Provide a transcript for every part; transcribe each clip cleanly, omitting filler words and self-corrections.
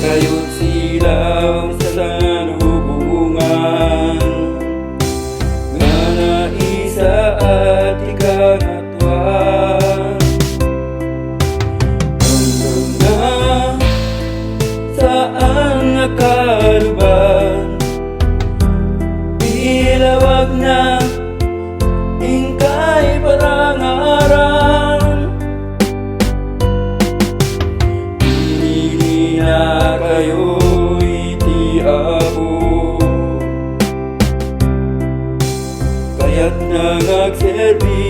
kayo't silaw sa salubungan, nga naisa at ikangatwan. Hanggang na saan nakaluban, ilawag na ingkay parangaran. Hindi na kayo'y tiabo, kaya't nangagserbi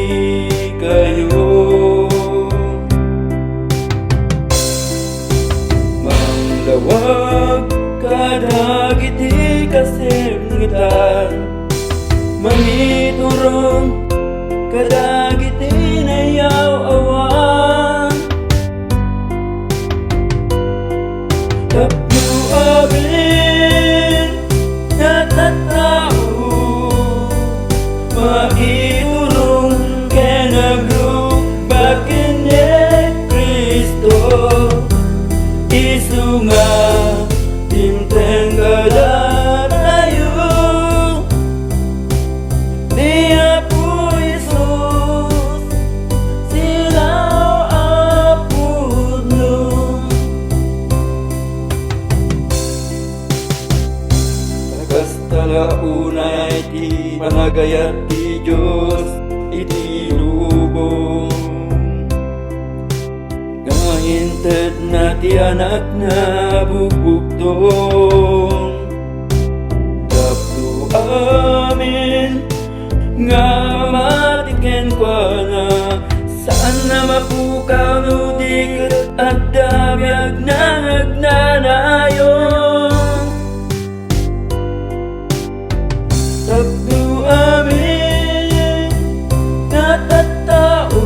kayo. Manglawag kadagiti kasengitan, mangiturong kadagiti nayaw awan. Tapno amin natatao, maiturong kenagrubag kini Kristo. Isu nga timteng kada tayo, Dia po Isus silaw apudno. Basta launay ti panagayat ti Diyos iti lubong, gahinted na ti anak na bubugtong. Tapno amin nga matiken kwa na, saan na mapukaw no diket at damyag na nagnanayon. Tapno amin natatao,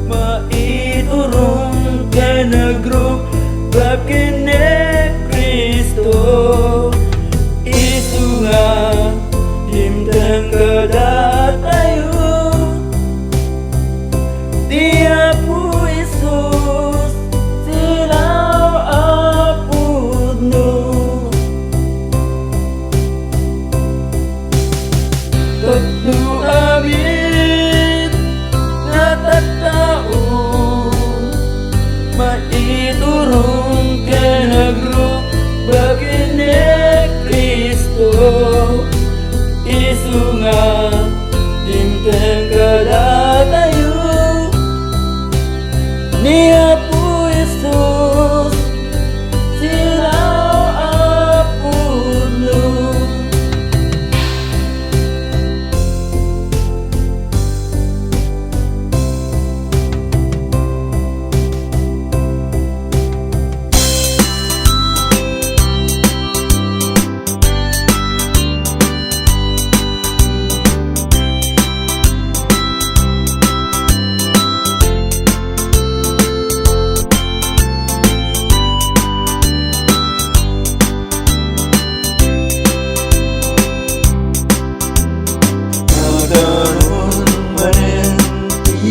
maiturong kenagrubag kini Kristo. Isu nga timteng kada tayo, Dia po Isus silaw apudno. Tapno amin natatao, maiturong kenagrubag kini Kristo. Isu nga timteng kada tayo, Dia po Isus silaw apudno.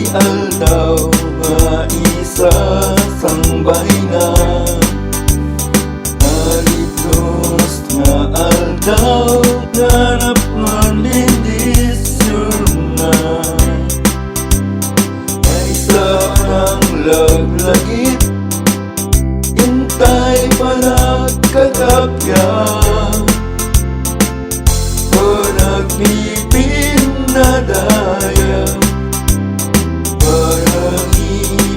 Aldaw nga isa sang bahinan, halitos nga aldaw ganap man lindisyon na. Ay sarang laglagip, intay palagkagapya, panagpipin na daya, parang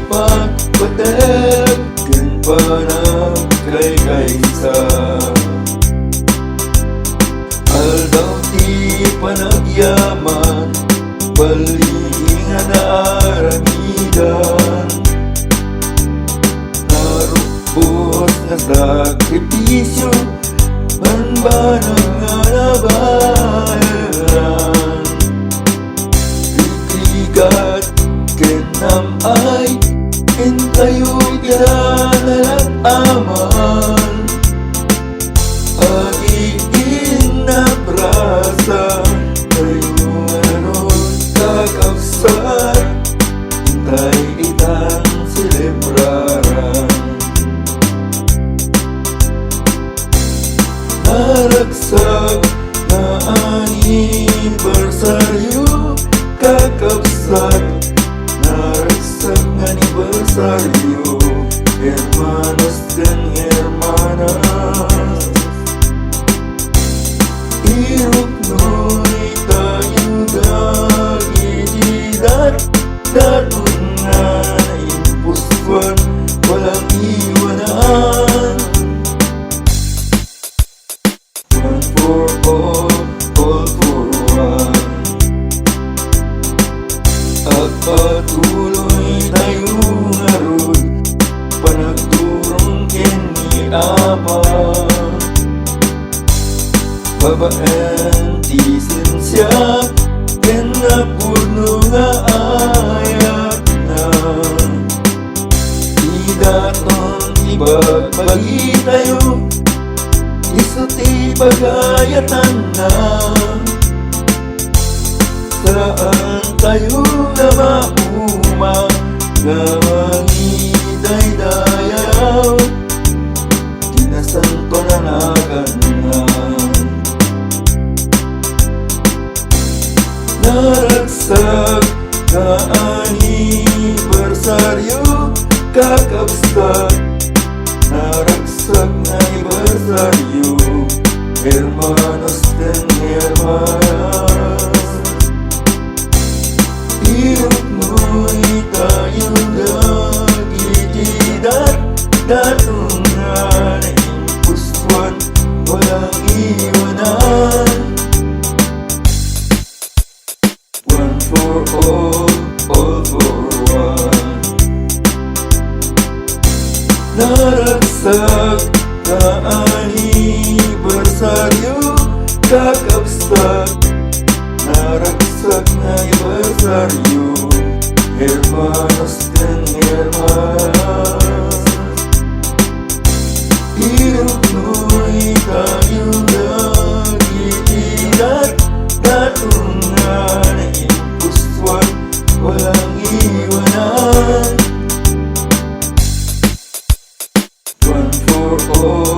ipagpatek ken parang kay kaysa. Aldaw ti panagyaman, palingan na aramidan, narupos na sakripisyo, banbanang nga nabayaran. Bibigat kenam ay intayo yan aman, agiin na brasa tayo anon kakapsat, intay itang celebraran. daton ibagbagi tayo, isuti bagayatan na. Saan tayo na mauma, gawangiday dayaw, tinasan pananagan na. Naragsak ka anibersaryo, kakabsat. Naragsak na anibersaryo, hermanos dan hermanas. Hirap mo'y tayong nagitidat, datungan impuswan, walang iwanan. One for all for one. Naragsak ka anibersaryo, kakabsat. Naragsak na anibersaryo, hermanos dan hermanas. Hirap mo'y tayong nagitidat, datungan impuswan, walang iwanan. One for all